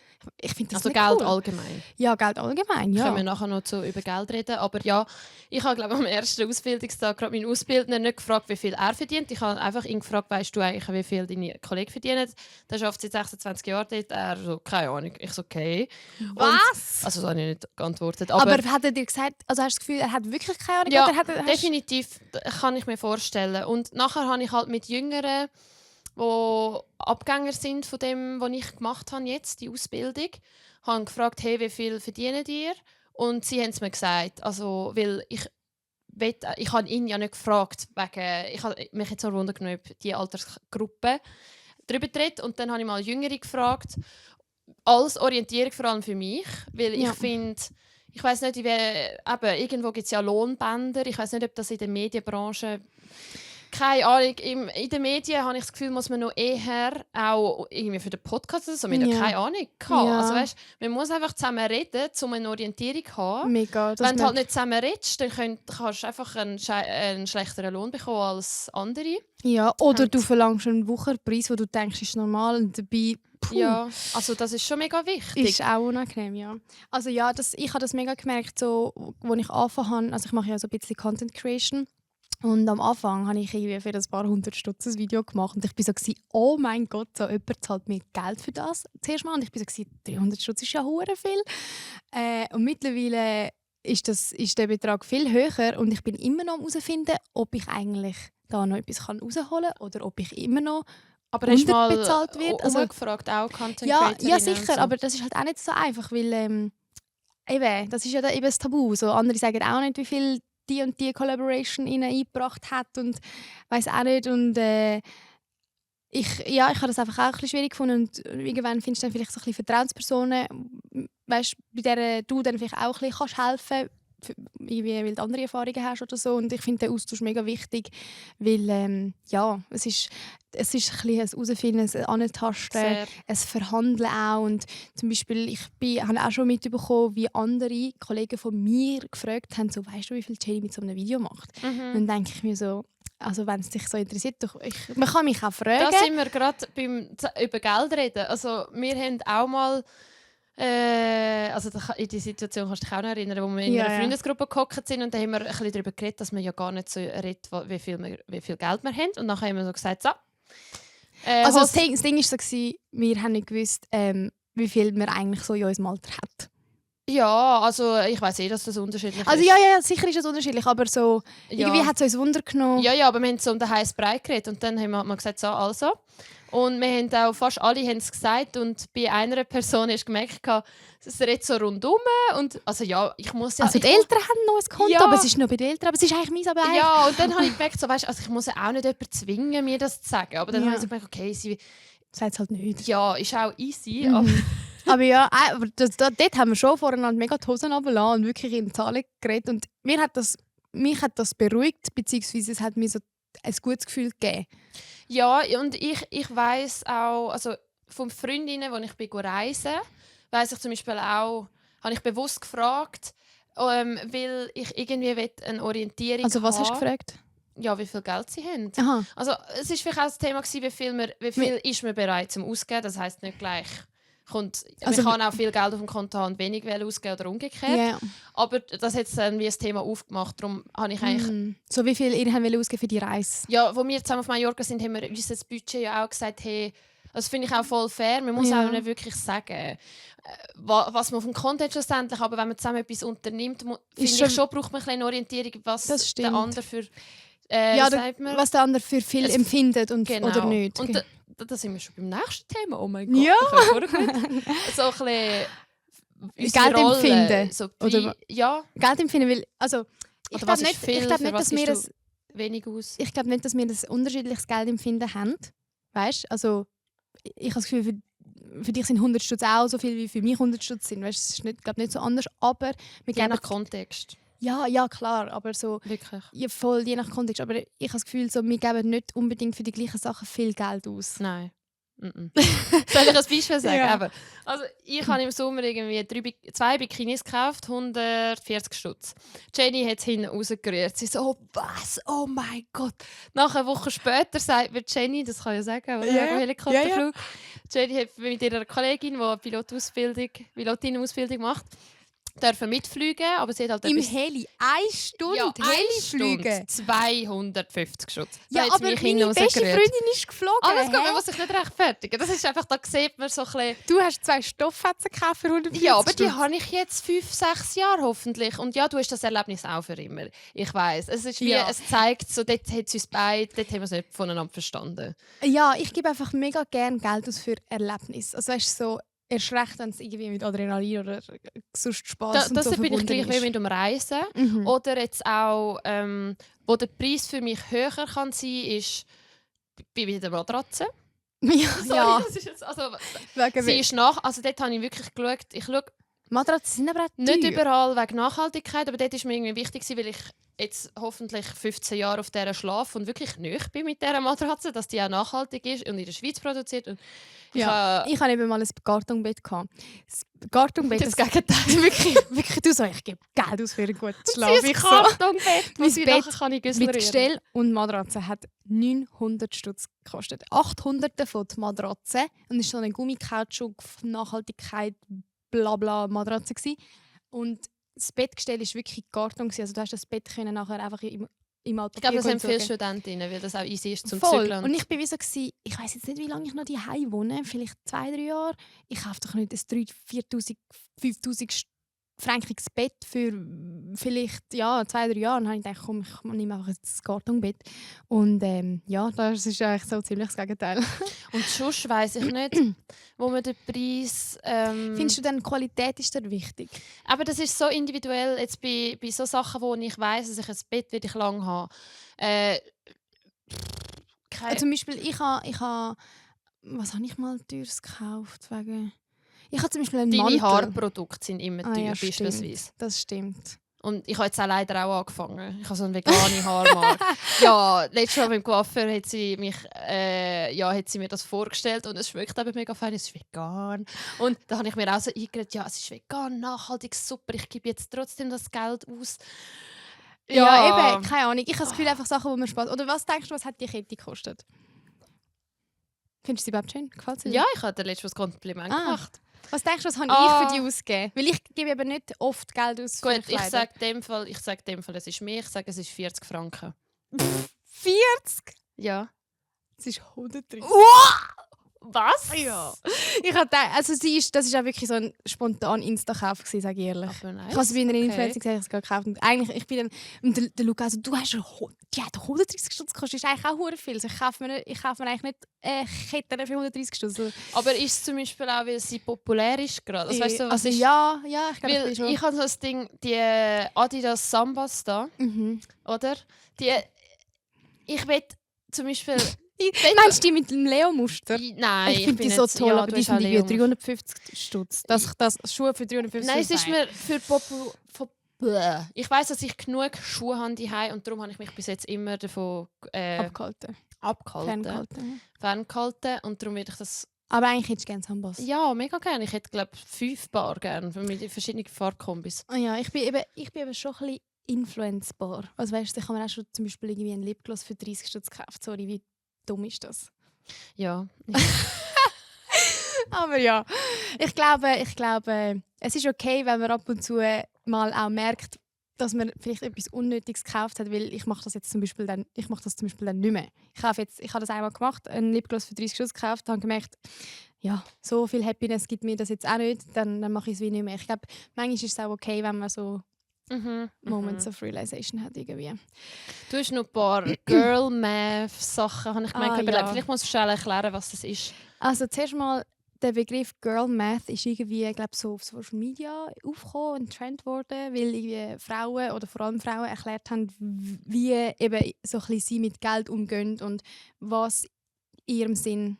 also nicht Geld cool. allgemein. Ja, Geld allgemein, ja. Können wir nachher noch über Geld reden. Aber ja, ich habe glaube am ersten Ausbildungstag gerade meinen Ausbildner nicht gefragt, wie viel er verdient. Ich habe einfach ihn gefragt, weißt du eigentlich, wie viel deine Kollegen verdienen? Der arbeitet seit 26 Jahren dort. Er so, keine Ahnung. Ich so, okay. Was? Also so habe ich nicht geantwortet. Aber hat er dir gesagt, also hast du das Gefühl, er hat wirklich keine Ahnung? Ja, oder definitiv, kann ich mir vorstellen. Und nachher habe ich halt mit Jüngeren, die Abgänger sind von dem, was ich gemacht habe jetzt, die Ausbildung, habe gefragt, hey, wie viel verdienen ihr? Und sie haben es mir gesagt. Also, weil ich habe ihn ja nicht gefragt, wegen, ich habe mich jetzt auch wundern, ob die Altersgruppe darüber redet. Und dann habe ich mal Jüngere gefragt, als Orientierung vor allem für mich, weil ich finde, ich weiß nicht, irgendwo gibt es ja Lohnbänder. Ich weiß nicht, ob das in der Medienbranche, keine Ahnung, in den Medien habe ich das Gefühl, muss man noch eher auch irgendwie für den Podcast oder so, wir haben ja keine Ahnung gehabt. Ja. Also weißt, man muss einfach zusammen reden, um eine Orientierung zu haben. Mega. Wenn du halt nicht zusammen redest, dann kannst du einfach einen schlechteren Lohn bekommen als andere. Ja, oder du verlangst einen Wucherpreis, wo du denkst, ist normal und dabei... Ja, also das ist schon mega wichtig. Ist auch unangenehm, ja. Also ja, ich habe das mega gemerkt, so, als ich angefangen habe, also ich mache ja so ein bisschen Content Creation und am Anfang habe ich irgendwie für ein paar 100 Stutz ein Video gemacht und ich war so, oh mein Gott, so jemand zahlt mir Geld für das zuerst mal und ich war so, 300 Stutz ist ja hure viel. Und mittlerweile ist der Betrag viel höher und ich bin immer noch am herausfinden, ob ich eigentlich da noch etwas rausholen kann oder ob ich immer noch aber hast du mal bezahlt wird. Also gefragt, auch Content ja Creatorinnen sicher, so. aber das ist halt auch nicht so einfach, weil eben, das ist ja eben das Tabu. So, andere sagen auch nicht, wie viel die und die Collaboration ihnen eingebracht hat und weiß auch nicht. Und ich habe das einfach auch ein bisschen schwierig gefunden und irgendwann findest du dann vielleicht so ein bisschen Vertrauenspersonen, weißt, bei der du dann vielleicht auch ein bisschen helfen kannst, weil du andere Erfahrungen hast oder so. Und ich finde den Austausch mega wichtig, weil es ist ein bisschen ein Herausfinden, ein Antasten, ein Verhandeln auch. Und zum Beispiel, habe auch schon mitbekommen, wie andere Kollegen von mir gefragt haben, so, weißt du, wie viel Jenny mit so einem Video macht? Und dann denke ich mir so, also wenn es dich so interessiert, man kann mich auch fragen. Da sind wir gerade über Geld reden. Also wir haben auch mal also in die Situation kannst du dich auch noch erinnern, wo wir in einer Freundesgruppe gehockt sind und da haben wir ein bisschen darüber geredet, dass man ja gar nicht so redet, wie viel Geld wir haben. Und dann haben wir so gesagt, so. Also das Ding war so, wir haben nicht gewusst, wie viel man eigentlich so in unserem Alter hat. Ja, also ich weiss dass das unterschiedlich ist. Also ja, sicher ist das unterschiedlich, aber so, irgendwie hat es uns Wunder genommen. Ja, aber wir haben so um den heißen Brei geredet und dann haben wir mal gesagt, so, also. Und wir haben auch, fast alle haben es gesagt und bei einer Person hast du gemerkt, es redet so rundum und also ja, ich muss ja... Also die Eltern haben noch ein Konto, aber es ist noch bei den Eltern, aber es ist eigentlich meins, aber eigentlich... Ja, und dann habe ich gemerkt, so, weißt, also ich muss ja auch nicht jemanden zwingen, mir das zu sagen, aber dann habe ich so gemerkt, okay, sie... Sagt es halt nicht. Ja, ist auch easy, Aber ja, aber dort haben wir schon voreinander mega die Hosen runtergelassen und wirklich in Zahlen geredet. Und mich hat das beruhigt, beziehungsweise es hat mir so ein gutes Gefühl gegeben. Ja, und ich weiss auch, also von Freundinnen, die ich bin reisen, weiss ich zum Beispiel auch, habe ich bewusst gefragt, weil ich irgendwie eine Orientierung Also was hast du haben. gefragt? Ja, wie viel Geld sie haben. Aha. Also es war vielleicht auch das Thema, wie viel ist man bereit zum Ausgeben. Das heisst nicht gleich, man kann auch viel Geld auf dem Konto haben und wenig ausgeben oder umgekehrt. Ja. Aber das hat dann wie ein Thema aufgemacht. Darum habe ich eigentlich... So wie viel ihr wollt ausgeben für die Reise? Ja, als wir zusammen auf Mallorca sind, haben wir uns das Budget ja auch gesagt, hey, das finde ich auch voll fair. Man muss auch nicht wirklich sagen, was man auf dem Konto hat schlussendlich, aber wenn man zusammen etwas unternimmt, finde ich schon, braucht man eine Orientierung, was der andere für... was der andere für viel empfindet und, genau. oder nicht. Und da sind wir schon beim nächsten Thema. Oh mein Gott. Ja. So ein bisschen Geld empfinden. So ja. Geld empfinden, weil... Also, ich glaube nicht, dass wir das... Wenig aus. Ich glaube nicht, dass wir das unterschiedliches Geldempfinden haben. Weißt du? Also, ich habe das Gefühl, für dich sind 100 Stutz auch so viel, wie für mich 100 Stutz sind. Weißt, es ist nicht so anders, aber... Je nach Kontext. Ja, klar, aber so... Wirklich? Ja, voll, je nach Kontext. Aber ich habe das Gefühl, so, wir geben nicht unbedingt für die gleichen Sachen viel Geld aus. Nein. Soll ich ein Beispiel sagen? Ja. Aber, also, ich habe im Sommer irgendwie 2 Bikinis gekauft, 140 Stutz. Jenny hat es hinten rausgerührt. Sie so, oh, was? Oh mein Gott. Nach einer Woche später sagt mir Jenny, das kann ich ja sagen, oder? Helikopterflug. Jenny hat mit ihrer Kollegin, die eine Pilotinausbildung macht, dürfen mitfliegen, aber sie hat halt im Heli 1 Stunde Heli fliegen. 250 Stutz. Ja, aber meine beste Freundin ist geflogen. Alles gut, man muss sich nicht rechtfertigen. Das ist einfach, da sieht man so ein bisschen... Du hast 2 Stofffetzen gekauft für 140 Ja, aber die habe ich jetzt 5-6 Jahre hoffentlich. Und ja, du hast das Erlebnis auch für immer. Ich weiss. Es ist wie, es zeigt, so, dort hat es uns beide, dort haben wir es nicht voneinander verstanden. Ja, ich gebe einfach mega gerne Geld aus für Erlebnis. Also weißt du, so... Erst recht, wenn es irgendwie mit Adrenalin oder sonst Spass und so bin ich gleich ist. wie mit dem Reisen. Oder jetzt auch, wo der Preis für mich höher kann sein, ist bei der Matratze. Ja. Das ist jetzt, also, sie ist also dort habe ich wirklich geschaut. Ich schaue Matratzen sind aber auch nicht teuer. überall wegen Nachhaltigkeit, aber dort ist mir irgendwie wichtig, weil ich jetzt hoffentlich 15 Jahre auf dieser schlafe und wirklich nöch bin mit dieser Matratze, dass die auch nachhaltig ist und in der Schweiz produziert. Und ich hatte eben mal ein Kartonbett. Das Kartonbett... Das Gegenteil. wirklich, du sagst, ich gebe Geld aus für einen guten Schlaf. Das ist ein Kartonbett. Mein Bett kann ich mit Gestell und Matratze hat 900 Stutz gekostet. 800 davon die Matratze. Und es war so eine Gummikautschuk, Nachhaltigkeit, blabla Matratze gewesen. Und das Bettgestell war wirklich Karton. Also du hast das Bett können nachher einfach im Altpapier. Ich glaube, das haben viele Studentinnen, weil das auch easy ist zum Voll. Zügeln. Und ich war wie so, ich weiss jetzt nicht, wie lange ich noch daheim wohne, vielleicht 2-3 Jahre. Ich kaufe doch nicht ein 3'000, 4'000, 5'000 frankiges Bett für vielleicht 2-3 Jahre. Und dann habe ich gedacht, komm, ich nehme einfach das Kartonbett. Und das ist eigentlich so ziemlich das Gegenteil. Und sonst weiss ich nicht, wo man den Preis... Findest du denn, Qualität ist dir wichtig? Aber das ist so individuell. Jetzt bei so Sachen, wo ich weiss, dass ich ein Bett will ich lang habe. Zum Beispiel, ich habe was habe ich mal teures gekauft? Ich habe zum Beispiel einen Mantel. Deine Haarprodukte sind immer teuer, beispielsweise. Das stimmt. Und ich habe jetzt auch leider auch angefangen. Ich habe so eine vegane Haarmarke. Ja, letztes Mal beim Coiffeur hat sie mir das vorgestellt und es schmeckt eben mega fein, es ist vegan. Und da habe ich mir auch so eingeredet, ja, es ist vegan, nachhaltig, super, ich gebe jetzt trotzdem das Geld aus. Ja, eben, keine Ahnung. Ich habe das Gefühl, einfach Sachen, wo mir Spaß. Oder was denkst du, was hat die Kette gekostet? Findest du sie überhaupt schön? Gefällt sie dir? Ja, ich habe dir letztes Mal ein Kompliment gemacht. Was denkst du, was habe ich für die ausgegeben? Weil ich gebe eben nicht oft Geld aus für Gut, Kleider. ich sage dem Fall, es ist mir, ich sage, es ist 40 Franken. 40? Ja. Es ist 130. Was? Ja. Ich habe gedacht, also das ist auch wirklich so ein spontan Insta-Kauf gewesen, sage ich ehrlich. Aber nice. Ich habe es bei einer Influencer gesagt, ich habe es gerade gekauft. Und eigentlich, ich bin dann, und der Luca also, du hast die hat 130 Stutz gekostet, das ist eigentlich auch hure viel. Also ich kaufe mir eigentlich nicht Ketten für 130 Stutz. Aber ist es zum Beispiel auch, weil sie populär ist gerade? Also, weißt du, was also ist? ja, ich glaube, Weil ich habe so das Ding, die Adidas Sambas da, oder? Ich will zum Beispiel Meinst du die mit dem Leo-Muster? Nein, Ich finde die bin so nicht- toll, ja, aber du die hast sind auch irgendwie Leo. 350 Stutz. Das Schuhe für 350 Nein, es ist Stutz. mir für ich weiss, dass ich genug Schuhe habe daheim und darum habe ich mich bis jetzt immer davon abgehalten. abgehalten, ferngehalten und darum werde ich das Aber eigentlich hättest du gerne Sambas. ja mega gerne. Ich hätte glaube 5 Paar gerne mit verschiedenen Farbkombis. Ja, ich bin eben schon ein bisschen influenzbar. Also weißt du, ich habe mir auch schon zum Beispiel irgendwie einen Lipgloss für 30 Stutz gekauft. Sorry, wie dumm ist das? Ja, Aber ja, ich glaube, es ist okay, wenn man ab und zu mal auch merkt, dass man vielleicht etwas Unnötiges gekauft hat, weil ich mache das zum Beispiel dann nicht mehr. Ich habe das einmal gemacht, einen Lipgloss für 30 Stutz gekauft, habe gemerkt, ja, so viel Happiness gibt mir das jetzt auch nicht, dann mache ich es wie nicht mehr. Ich glaube, manchmal ist es auch okay, wenn man so Moments of Realization hat irgendwie. Du hast noch ein paar Girl-Math-Sachen, habe ich gemeint. Ja. Vielleicht musst du schnell erklären, was das ist. Also zuerst mal, der Begriff Girl Math ist irgendwie, glaube so auf Social Media aufgekommen, ein Trend geworden, weil irgendwie Frauen oder vor allem Frauen erklärt haben, wie eben so ein bisschen sie mit Geld umgehen und was in ihrem Sinn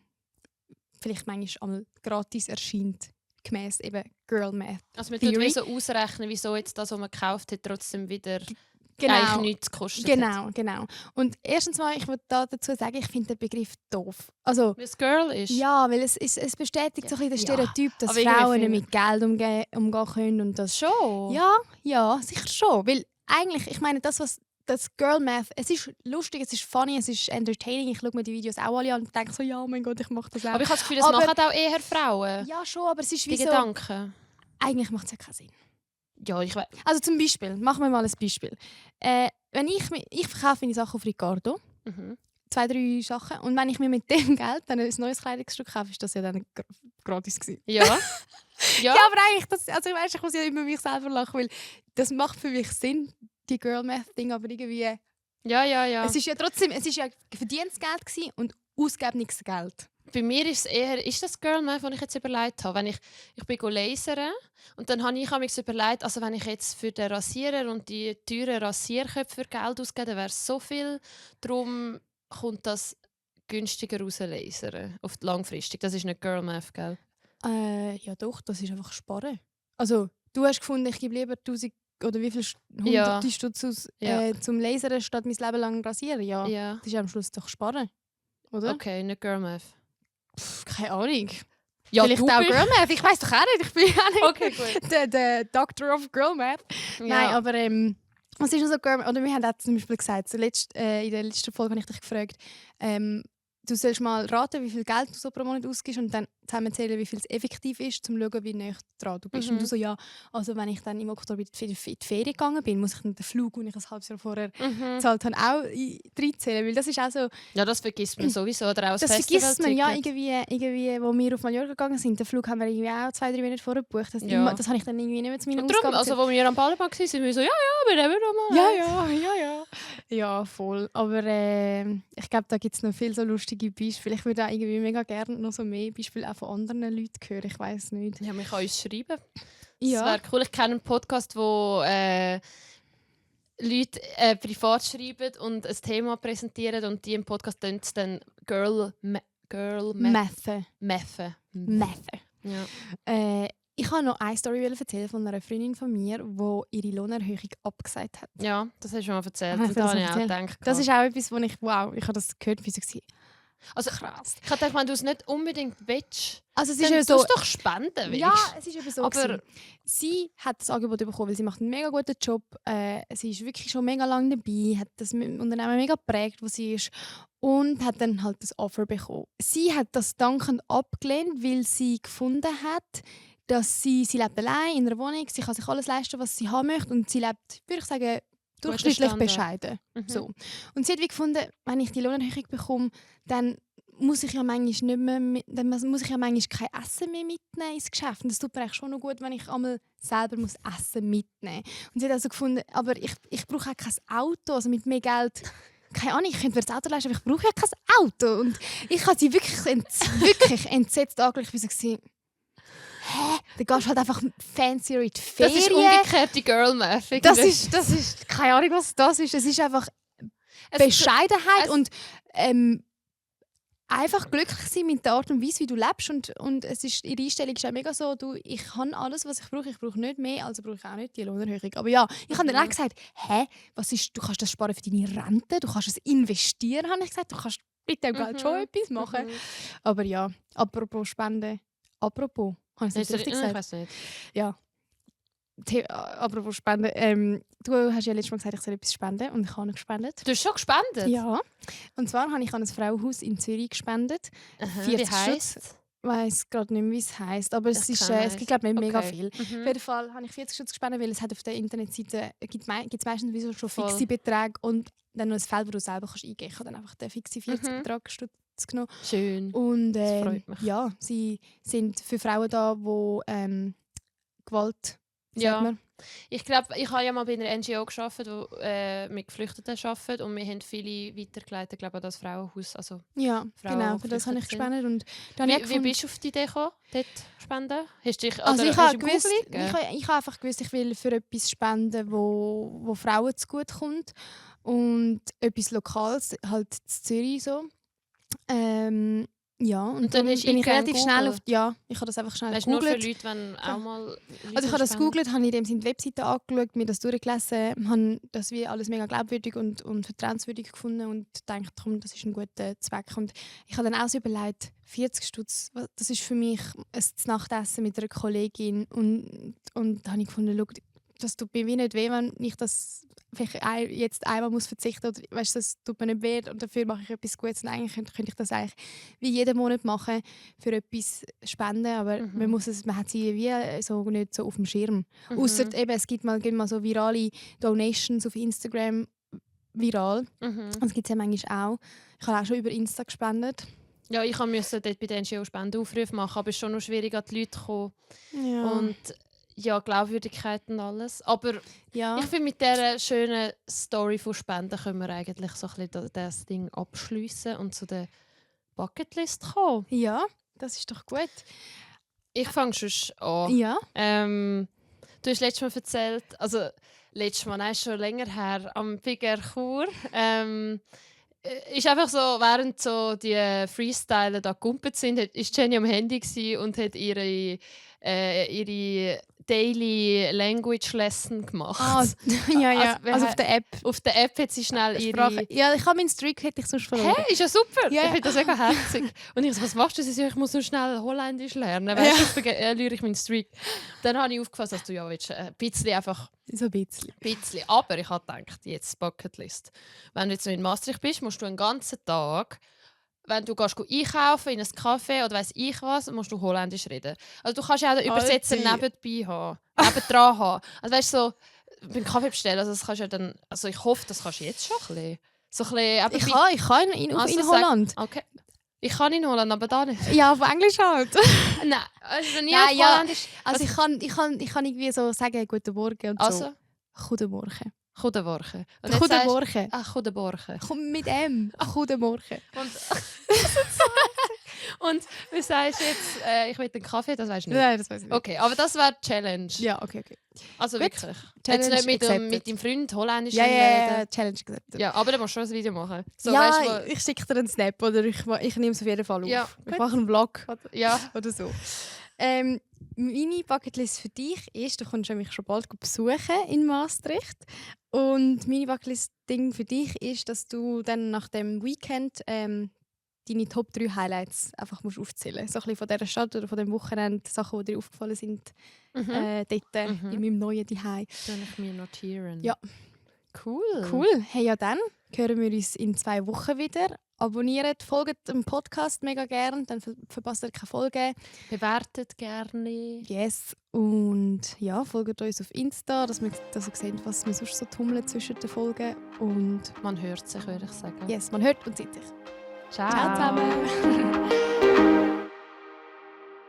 vielleicht manchmal einmal gratis erscheint, gemäss eben Girl Math. Also man tut Theory. wie so ausrechnen, wieso jetzt das, was man gekauft hat, trotzdem wieder Genau. eigentlich nichts gekostet hat. Genau. Und erstens mal, ich würde dazu sagen, ich finde den Begriff doof. Also, Weil es Girl ist. ja, weil es bestätigt so ein bisschen den Ja. Stereotyp, dass Aber irgendwie Frauen nicht finde- mit Geld umgehen können und das Schon. Ja, sicher schon. Weil eigentlich, ich meine, das Girl Math, es ist lustig, es ist funny, es ist entertaining. Ich schaue mir die Videos auch alle an und denke so, ja, oh mein Gott, ich mache das auch. Aber ich habe das Gefühl, das Aber- machen auch eher Frauen. ja, schon, aber es ist Die wie so... Gedanken. Eigentlich macht es ja keinen Sinn. Ja, ich weiß. Also zum Beispiel, machen wir mal ein Beispiel. Wenn ich verkaufe meine Sachen auf Ricardo, Mhm. 2, 3 Sachen, und wenn ich mir mit dem Geld dann ein neues Kleidungsstück kaufe, ist das ja dann gratis gewesen. Ja. ja. Ja, aber eigentlich, ich muss ja immer mich selber lachen, weil das macht für mich Sinn, die Girl-Math-Ding, aber irgendwie... Ja. Es ist ja trotzdem, es ist ja verdientes Geld gewesen und ausgegebenes Geld. Bei mir ist es eher, ist das Girl Math, was ich jetzt überlegt habe. Wenn ich bin lasern und dann habe ich mir überlegt, also wenn ich jetzt für den Rasierer und die teuren Rasierköpfe für Geld ausgebe, dann wäre es so viel. Darum kommt das günstiger raus, lasern. Auf die langfristig. Das ist nicht Girl Math, gell? Ja doch, das ist einfach sparen. Also, du hast gefunden, ich gebe lieber 1000 oder wie viel Ja. hunderte Stutz aus Ja. zum Lasern, statt mein Leben lang rasieren. Ja, Ja. das ist am Schluss doch sparen, oder? Okay, nicht Girl Math. Keine Ahnung. Ja, Vielleicht du auch bist- Girl Math, ich weiß doch auch nicht. Ich bin auch nicht Okay, gut. der Doctor of Girl Math. Ja. Nein, aber was ist noch so Girl Math? Oder wir haben auch zum Beispiel gesagt, in der letzten Folge habe ich dich gefragt, du sollst mal raten, wie viel Geld du so pro Monat ausgibst und dann zusammenzählen, wie viel es effektiv ist, um zu schauen, wie nah dran du bist. Mhm. Und du so, ja, also wenn ich dann im Oktober in die Ferien gegangen bin, muss ich dann den Flug, den ich ein halbes Jahr vorher Mhm. gezahlt habe, auch reinzählen. Weil das ist auch so, Ja, das vergisst man sowieso. Oder auch das vergisst man ja Festivalticket. irgendwie, wo wir auf Mallorca gegangen sind. Den Flug haben wir irgendwie auch 2-3 Monate vorher gebucht. Das, Ja. das habe ich dann irgendwie nicht mehr zu meinen Und darum, Ausgaben also, wo wir am Ballenbad waren, sind wir so, ja, wir nehmen noch mal. Ja, voll. Aber ich glaube, da gibt es noch viele so lustige Beispiele. Ich würde auch irgendwie mega gerne noch so mehr Beispiele auch von anderen Leuten hören. Ich weiß nicht. Ja, man kann uns schreiben. Ja. Das wäre cool. Ich kenne einen Podcast, wo Leute privat schreiben und ein Thema präsentieren und die im Podcast dann Girl Mathe. Mathen. Ja. Ich wollte noch eine Story erzählen von einer Freundin von mir, die ihre Lohnerhöhung abgesagt hat. Ja, das hast du schon mal erzählt. Habe ich Und da das habe ich mal auch erzählt? gedacht. Das ist auch etwas, wo ich habe das gehört, wie sie also, krass. ich habe gedacht, wenn du es nicht unbedingt willst, Also es ist dann ja tust so, du doch spenden. ja, wenigstens. es ist eben so. Aber- gewesen. Sie hat das Angebot bekommen, weil sie macht einen mega guten Job. Sie ist wirklich schon mega lange dabei, hat das Unternehmen mega geprägt, wo sie ist, und hat dann halt das Offer bekommen. Sie hat das dankend abgelehnt, weil sie gefunden hat, dass sie lebt allein in einer Wohnung, sie kann sich alles leisten, was sie haben möchte, und sie lebt, würde ich sagen, durchschnittlich Standard. bescheiden. Mhm. So. Und sie hat wie gefunden, wenn ich die Lohnerhöhung bekomme, dann muss ich ja manchmal dann muss ich ja manchmal kein Essen mehr mitnehmen ins Geschäft. Und das tut mir eigentlich schon noch gut, wenn ich einmal selber muss Essen mitnehmen muss. Und sie hat also gefunden, aber ich brauche auch kein Auto, also mit mehr Geld. Keine Ahnung, ich könnte mir das Auto leisten, aber ich brauche ja kein Auto. Und ich habe sie wirklich entsetzt angeschaut, wie sie war. Hä? Dann gehst du halt einfach fancier in die Ferien. Das ist umgekehrte Girl Math. Das ist keine Ahnung, was das ist. Es ist einfach Es- Bescheidenheit es- und einfach glücklich sein mit der Art und Weise, wie du lebst. Und es ist, ihre Einstellung ist auch mega so, du, ich kann alles, was ich brauche nicht mehr, also brauche ich auch nicht die Lohnerhöhung. Aber ja, ich habe dann auch gesagt, du kannst das sparen für deine Rente, du kannst es investieren, habe ich gesagt, du kannst mit dem Geld schon etwas machen. Aber ja, apropos Spenden, habe ich es nicht richtig Ich gesagt? weiß nicht. Ja. Apropos Spenden, du hast ja letztes Mal gesagt, ich soll etwas spenden und ich habe gespendet. Du hast schon gespendet? Ja. Und zwar habe ich an ein Frauenhaus in Zürich gespendet. Aha, 40 wie heisst es? Ich weiss gerade nicht mehr, wie es heisst, aber es Ich ist, kann es gibt glaube nicht mega Okay. viel. Auf Mhm. jeden Fall habe ich 40 Stutz gespendet, weil es hat auf der Internetseite gibt's meistens wie so schon Voll. fixe Beträge und dann noch ein Feld, wo du selber kannst eingeben kannst. Ich habe dann einfach den fixen 40 Betrag Stutz genommen. Schön. Und Das freut mich. ja, sie sind für Frauen da, die Gewalt, wie Ja. sagt man? Ich glaube, ich habe ja mal bei einer NGO gearbeitet, die mit Geflüchteten arbeitet und wir haben viele weitergeleitet, glaube ich, an das Frauenhaus. Also, Ja, Frauen, genau, die für das habe ich geflüchtet gespendet. Und dann habe ich wie bist du auf die Idee gekommen, dort zu spenden? Hast du dich, Also oder ich hast habe du gewusst, Google eingegeben? ich habe einfach gewusst, ich will für etwas spenden, wo Frauen zugute kommt und etwas Lokales, halt in Zürich so. Ja, und dann dann hast du bin ich eingegeben relativ schnell Google? ich habe das einfach schnell Weißt du, nur für gegoogelt. Leute, wenn auch mal Leute Also ich habe das spenden? gegoogelt, habe in dem Sinne die Webseite angeschaut, mir das durchgelesen, habe das wie alles mega glaubwürdig und vertrauenswürdig gefunden und gedacht, komm, das ist ein guter Zweck. Und ich habe dann auch so überlegt, 40 Stutz, das ist für mich ein Nachtessen mit einer Kollegin und da habe ich gefunden, schau, das tut mir wie nicht weh, wenn ich das vielleicht jetzt einmal muss verzichten muss. Weißt du, das tut mir nicht weh und dafür mache ich etwas Gutes. Und eigentlich könnte ich das eigentlich wie jeden Monat machen, für etwas spenden, aber man hat sie wie so nicht so auf dem Schirm. Ausser eben, es gibt mal so virale Donations auf Instagram viral. Das gibt es ja manchmal auch. Ich habe auch schon über Insta gespendet. Ja, ich musste dort bei der NGO Spendenaufrufe machen, aber es ist schon noch schwierig, an die Leute zu kommen. Ja. Und ja, Glaubwürdigkeit und alles. Aber ja. ich finde, mit dieser schönen Story von Spenden können wir eigentlich so ein bisschen das Ding abschliessen und zu der Bucketlist kommen. Ja, das ist doch gut. Ich fange schon an. Ja. Du hast letztes Mal erzählt, also letztes Mal, nein, schon länger her, am Bigger Chur. Ist einfach so, während so die Freestyler da gegumpelt sind, ist Jenny am Handy und hat ihre Daily Language Lesson gemacht. Ja. Also auf der App. Auf der App hat sie schnell ihre... Sprache. Ja, ich habe meinen Streak hätte ich sonst verloren. Ist ja super! Ja. Ich finde das mega herzig. Und ich so, was machst du? Sie so, ich muss nur schnell Holländisch lernen. Weißt du, verliere ich meinen Streak. Dann habe ich aufgefasst, dass du ja willst, ein bisschen einfach... So ein bisschen. Aber ich habe gedacht, jetzt Bucketlist. Wenn du jetzt noch in Maastricht bist, musst du einen ganzen Tag, wenn du gehst einkaufen in ein Café oder weiss ich was, musst du Holländisch reden. Also du kannst ja auch den Übersetzer nebendran haben. Also weißt du, so beim Kaffee bestellen, also das kannst du ja dann, also ich hoffe, das kannst du jetzt schon ein bisschen. So ein bisschen ich kann in Also Holland. Okay. Ich kann in Holland, aber da nicht. Ja, auf Englisch halt. Nein, also nie Nein, auf ja. Holländisch. Also ich kann irgendwie so sagen, guten Morgen und Also? so. Guten Morgen. Goedemorgen. Guten Morgen. Goedemorgen. Komm mit M. Guten Morgen. Und wie sagst du jetzt, ich will einen Kaffee, das weißt du nicht? Nein, das weiß ich nicht. Okay, aber das wäre die Challenge. Ja, okay. Also Gut. wirklich. Challenge jetzt nicht accepted. mit deinem Freund Holländisch Ja, reden. Challenge accepted. Ja, aber dann musst du schon ein Video machen. So, ja, weißt du, ich schicke dir einen Snap oder ich nehme es auf jeden Fall auf. Ja, ich gut. mache einen Vlog ja. oder so. Meine Bucketlist für dich ist, du kommst mich schon bald besuchen in Maastricht. Und meine Bucketlist-Ding für dich ist, dass du dann nach dem Weekend deine Top 3 Highlights einfach musst aufzählen musst. So ein bisschen von dieser Stadt oder von dem Wochenende, Sachen, die dir aufgefallen sind, dort in meinem neuen Zuhause. Kann ich mir notieren. Ja. Cool. Hey, ja dann hören wir uns in 2 Wochen wieder. Abonniert, folgt dem Podcast mega gern, dann verpasst ihr keine Folge. Bewertet gerne. Yes. Und ja, folgt uns auf Insta, dass ihr seht, was wir sonst so tummeln zwischen den Folgen. Und Man hört sich, würde ich sagen. yes, man hört und sieht sich. Ciao. Ciao zusammen.